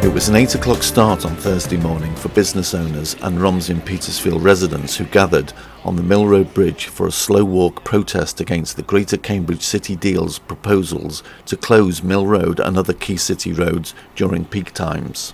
It was an 8 o'clock start on Thursday morning for business owners and Romsey and Petersfield residents who gathered on the Mill Road Bridge for a slow walk protest against the Greater Cambridge City Deal's proposals to close Mill Road and other key city roads during peak times.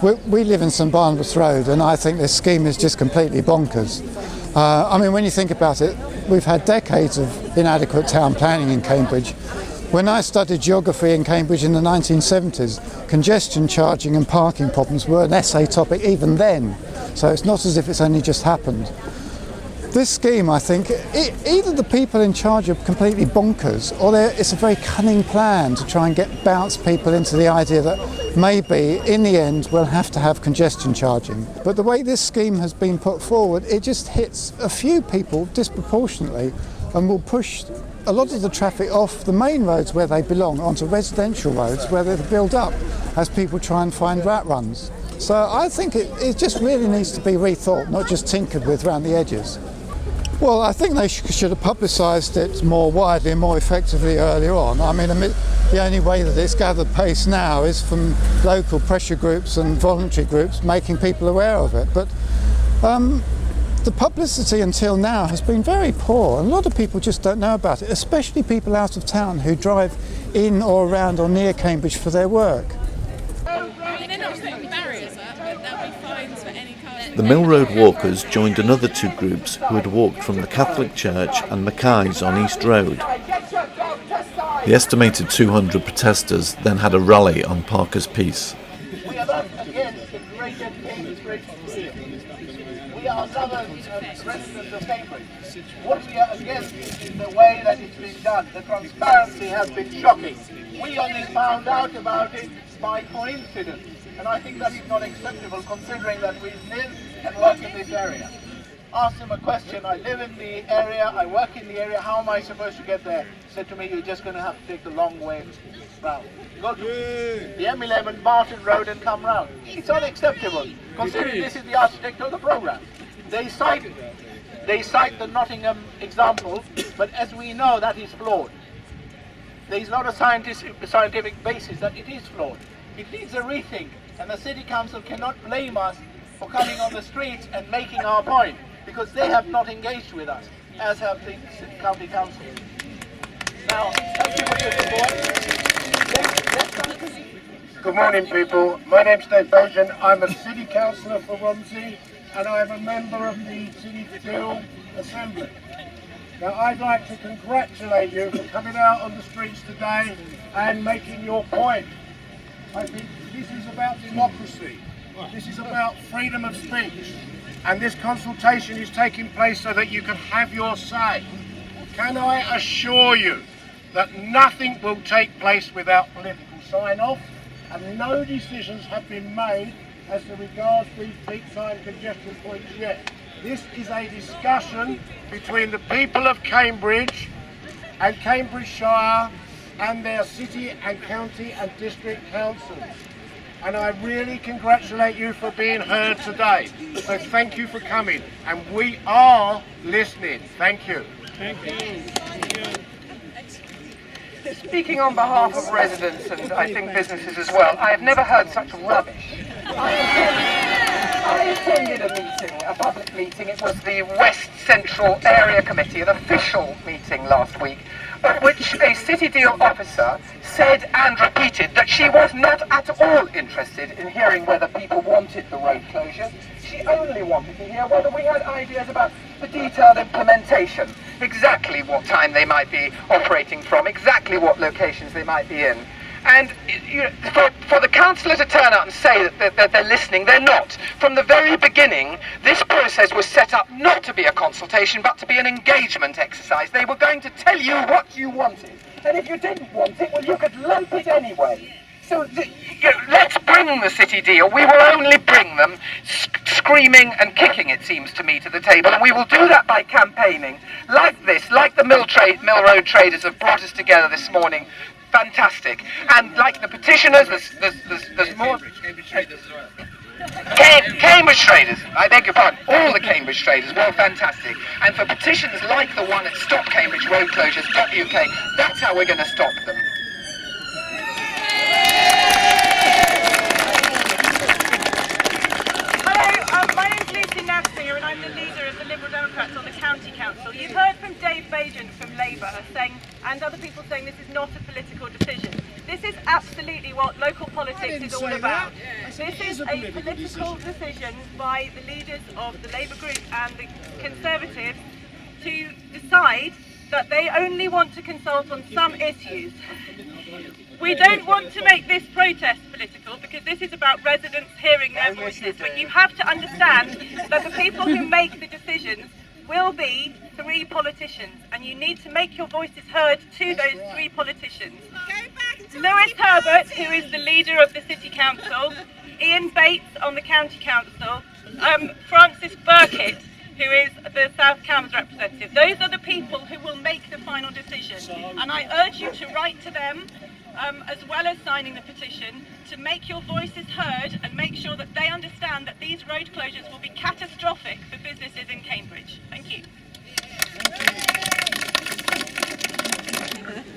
We live in St Barnabas Road, and I think this scheme is just completely bonkers. When you think about it, we've had decades of inadequate town planning in Cambridge. When I studied geography in Cambridge in the 1970s, congestion charging and parking problems were an essay topic even then, so it's not as if it's only just happened. This scheme, I think, either the people in charge are completely bonkers, or it's a very cunning plan to try and bounce people into the idea that maybe, in the end, we'll have to have congestion charging. But the way this scheme has been put forward, it just hits a few people disproportionately and will push a lot of the traffic off the main roads where they belong onto residential roads where they build up as people try and find rat runs. So I think it just really needs to be rethought, not just tinkered with around the edges. Well, I think they should have publicised it more widely and more effectively earlier on. The only way that it's gathered pace now is from local pressure groups and voluntary groups making people aware of it. But the publicity until now has been very poor, and a lot of people just don't know about it, especially people out of town who drive in or around or near Cambridge for their work. They're not putting barriers up, but there'll be fines for any car. The Mill Road walkers joined another two groups who had walked from the Catholic Church and Mackay's on East Road. The estimated 200 protesters then had a rally on Parker's Piece. We are not against the Greater Cambridge Deal. We are southern residents of Cambridge. What we are against is the way that it's been done. The transparency has been shocking. We only found out about it by coincidence, and I think that is not acceptable considering that we live and work in this area. Asked him a question, I live in the area, I work in the area, how am I supposed to get there? Said to me, you're just going to have to take the long way round. Go to the M11 Barton Road and come round. It's unacceptable, considering this is the architect of the programme. They cite the Nottingham example, but as we know, that is flawed. There is not a scientific basis that it is flawed. It needs a rethink, and the City Council cannot blame us for coming on the streets and making our point, because they have not engaged with us, as have the County Council. Now, thank you for your support. Good morning, people. My name's Dave Bojan. I'm a City Councillor for Romsey, and I'm a member of the City Deal Assembly. Now, I'd like to congratulate you for coming out on the streets today and making your point. I think this is about democracy. This is about freedom of speech. And this consultation is taking place so that you can have your say. Can I assure you that nothing will take place without political sign-off, and no decisions have been made as to regards these peak time congestion points yet. This is a discussion between the people of Cambridge and Cambridgeshire and their city and county and district councils. And I really congratulate you for being heard today. So thank you for coming. And we are listening. Thank you. Thank you. Speaking on behalf of residents and I think businesses as well, I have never heard such rubbish. I attended a public meeting. It was the West Central Area Committee, an official meeting last week, at which a City Deal officer said and repeated that she was not at all interested in hearing whether people wanted the road closures. She only wanted to hear whether we had ideas about the detailed implementation, exactly what time they might be operating from, exactly what locations they might be in. And for the councillor to turn out and say that they're listening, they're not. From the very beginning, this process was set up not to be a consultation, but to be an engagement exercise. They were going to tell you what you wanted. And if you didn't want it, well, you could lump it anyway. So let's bring the City Deal. We will only bring them screaming and kicking, it seems to me, to the table. And we will do that by campaigning like this, like the Mill Road traders have brought us together this morning. Fantastic. And like the petitioners, there's more. Cambridge traders as well. Cambridge traders, I beg your pardon, all the Cambridge traders, well, fantastic. And for petitions like the one at stopcambridgeroadclosures.uk, that's how we're going to stop them. political decision. This is absolutely what local politics is all about. This is a political decision by the leaders of the Labour group and the Conservatives to decide that they only want to consult on some issues. We don't want to make this protest political because this is about residents hearing their voices, but you have to understand that the people who make the decisions will be 3 politicians, and you need to make your voices heard to those 3 politicians. Lewis Herbert, who is the leader of the City Council, Ian Bates on the County Council, Francis Burkitt, who is the South Cambs representative. Those are the people who will make the final decision, and I urge you to write to them as well as signing the petition to make your voices heard and make sure that they understand that these road closures will be catastrophic for businesses in Cambridge. Thank you.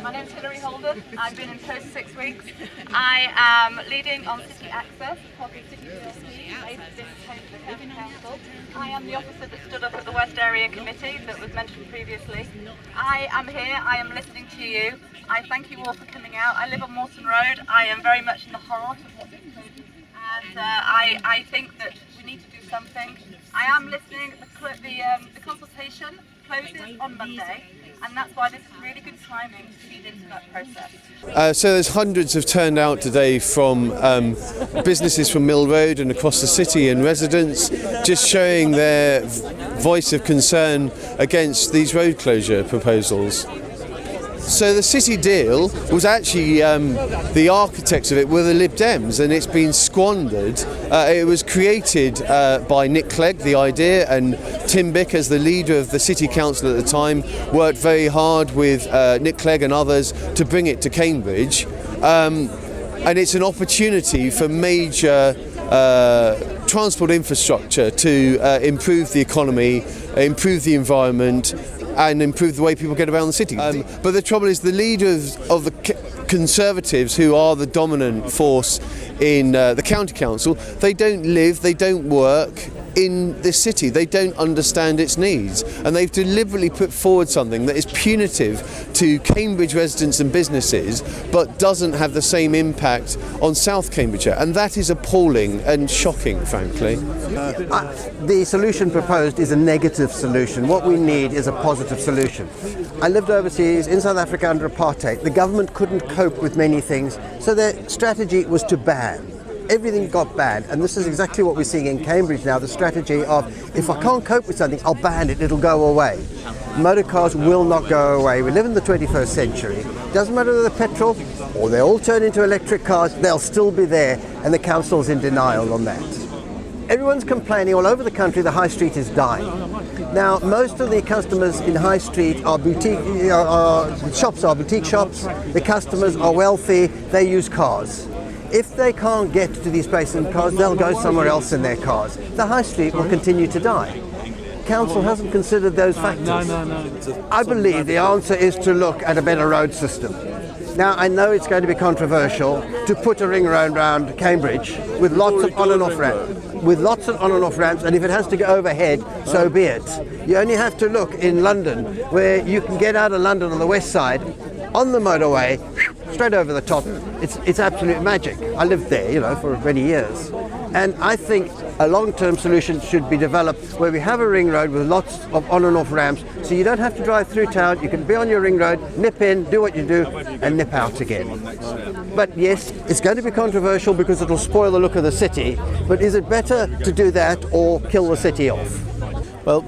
My name's Hilary Holden. I've been in post 6 weeks. I am leading on City Access, Public City scheme based in the County Council. I am the officer that stood up at the West Area Committee that was mentioned previously. I am here, I am listening to you. I thank you all for coming out. I live on Moulton Road. I am very much in the heart of what's been closed, and I think that we need to do something. I am listening. The consultation closes on Monday, and that's why this is really good timing to feed into that process. So there's hundreds have turned out today from businesses from Mill Road and across the city and residents, just showing their voice of concern against these road closure proposals. So the city deal was actually, the architects of it were the Lib Dems, and it's been squandered. It was created by Nick Clegg, the idea, and Tim Bick, as the leader of the city council at the time, worked very hard with Nick Clegg and others to bring it to Cambridge. And it's an opportunity for major transport infrastructure to improve the economy, improve the environment, and improve the way people get around the city. But the trouble is, the leaders of the Conservatives, who are the dominant force in the county council, they don't live, they don't work in this city. They don't understand its needs, and they've deliberately put forward something that is punitive to Cambridge residents and businesses, but doesn't have the same impact on South Cambridgeshire, and that is appalling and shocking, frankly. The solution proposed is a negative solution. What we need is a positive solution. I lived overseas in South Africa under apartheid. The government couldn't cope with many things, so their strategy was to ban. Everything got banned, and this is exactly what we're seeing in Cambridge now, the strategy of, if I can't cope with something, I'll ban it, it'll go away. Motor cars will not go away. We live in the 21st century. Doesn't matter whether they're petrol or they all turn into electric cars, they'll still be there, and the council's in denial on that. Everyone's complaining all over the country the high street is dying. Now, most of the customers in high street are boutique shops, are boutique shops. The customers are wealthy, they use cars. If they can't get to these places in cars, they'll go somewhere else in their cars. The high street will continue to die. Council hasn't considered those factors. No. I believe the answer is to look at a better road system. Now, I know it's going to be controversial to put a ring road around Cambridge with lots of on and off ramps, and if it has to go overhead, so be it. You only have to look in London, where you can get out of London on the west side, on the motorway, straight over the top. It's absolute magic. I lived there, for many years. And I think a long-term solution should be developed where we have a ring road with lots of on and off ramps, so you don't have to drive through town. You can be on your ring road, nip in, do what you do, and nip out again. But yes, it's going to be controversial because it'll spoil the look of the city, but is it better to do that or kill the city off? Well,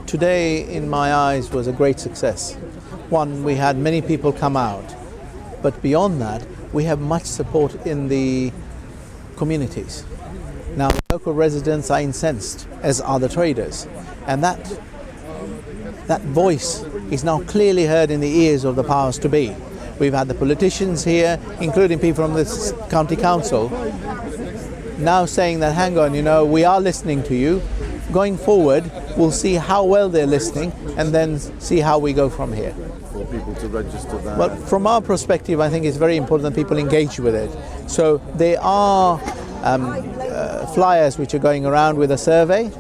today, in my eyes, was a great success. One, we had many people come out, but beyond that, we have much support in the communities. Now, the local residents are incensed, as are the traders, and that voice is now clearly heard in the ears of the powers to be. We've had the politicians here, including people from the county council, now saying that, hang on, we are listening to you. Going forward, we'll see how well they're listening and then see how we go from here. For people to register that? Well, from our perspective, I think it's very important that people engage with it. So there are flyers which are going around with a survey.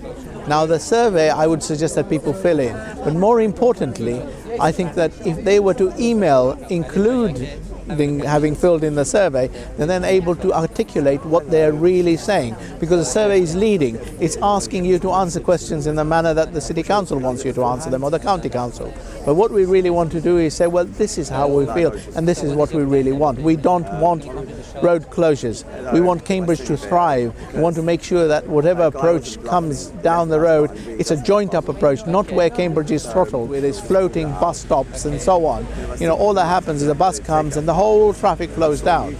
Now the survey, I would suggest that people fill in. But more importantly, I think that if they were to include having filled in the survey, they're then able to articulate what they're really saying, because the survey is leading. It's asking you to answer questions in the manner that the city council wants you to answer them, or the county council. But what we really want to do is say, well, this is how we feel, and this is what we really want. We don't want road closures. We want Cambridge to thrive. We want to make sure that whatever approach comes down the road, it's a joint up approach, not where Cambridge is throttled with its floating bus stops and so on. You know, all that happens is a bus comes and the whole traffic flows down.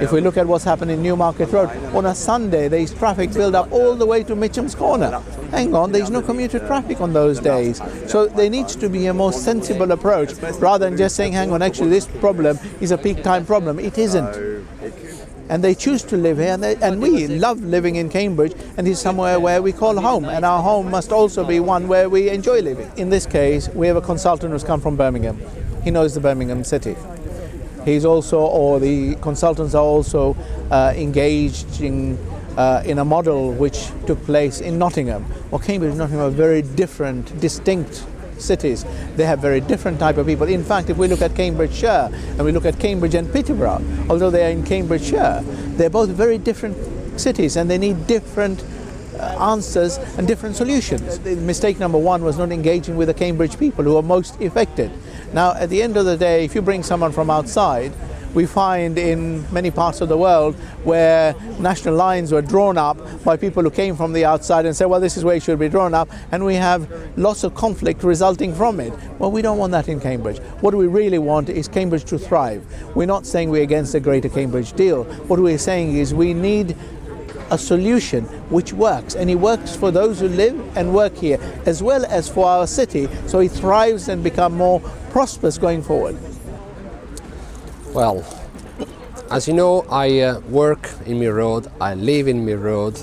If we look at what's happened in Newmarket Road, on a Sunday there's traffic build up all the way to Mitcham's Corner. Hang on, there's no commuter traffic on those days. So there needs to be a more sensible approach, rather than just saying, hang on, actually this problem is a peak time problem. It isn't. And they choose to live here, and we love living in Cambridge, and it's somewhere where we call home, and our home must also be one where we enjoy living. In this case, we have a consultant who's come from Birmingham. He knows the Birmingham city. He's also, or the consultants are also engaged in a model which took place in Nottingham. Well, Cambridge and Nottingham are very different, distinct cities. They have very different type of people. In fact, if we look at Cambridgeshire and we look at Cambridge and Peterborough, although they are in Cambridgeshire, they're both very different cities, and they need different answers and different solutions. Mistake number one was not engaging with the Cambridge people who are most affected. Now, at the end of the day, if you bring someone from outside, we find in many parts of the world where national lines were drawn up by people who came from the outside and said, well, this is where it should be drawn up, and we have lots of conflict resulting from it. Well, we don't want that in Cambridge. What we really want is Cambridge to thrive. We're not saying we're against the Greater Cambridge deal. What we're saying is we need a solution which works, and it works for those who live and work here, as well as for our city, so it thrives and becomes more prosperous going forward. Well, as you know, I work in Mill Road, I live in Mill Road,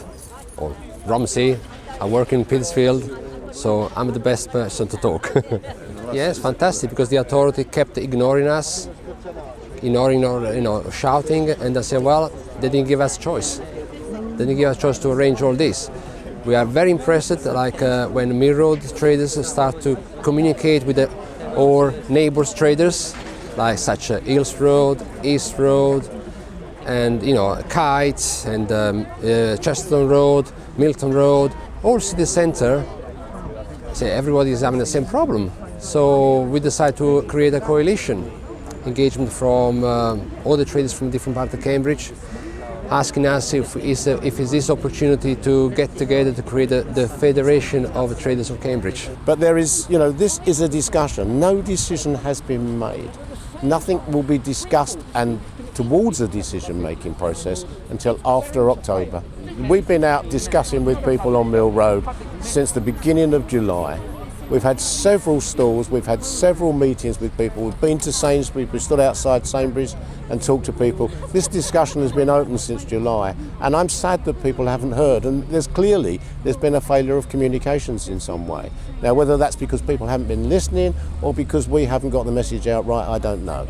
or Romsey, I work in Petersfield, so I'm the best person to talk. Yes, fantastic, because the authority kept ignoring us, shouting, and I said, well, they didn't give us choice. They didn't give us choice to arrange all this. We are very impressed, like when Mill Road traders start to communicate with our neighbours traders, like such Hills Road, East Road, and Kites, and Chesterton Road, Milton Road, all city centre. So everybody is having the same problem. So we decided to create a coalition, engagement from all the traders from different parts of Cambridge, asking us if it's this opportunity to get together to create the Federation of Traders of Cambridge. But there is, this is a discussion. No decision has been made. Nothing will be discussed and towards a decision-making process until after October. We've been out discussing with people on Mill Road since the beginning of July. We've had several stalls, we've had several meetings with people. We've been to Sainsbury's, we stood outside Sainsbury's and talked to people. This discussion has been open since July, and I'm sad that people haven't heard. And there's been a failure of communications in some way. Now, whether that's because people haven't been listening or because we haven't got the message out right, I don't know.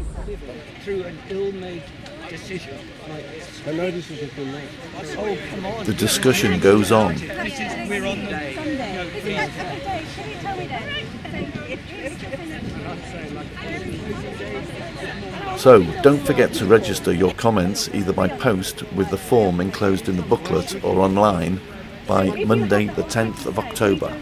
Through an ill-made decision like this. No decision has been made. Oh, come on. The discussion goes on. We're on Sunday. So don't forget to register your comments either by post with the form enclosed in the booklet or online by Monday the 10th of October.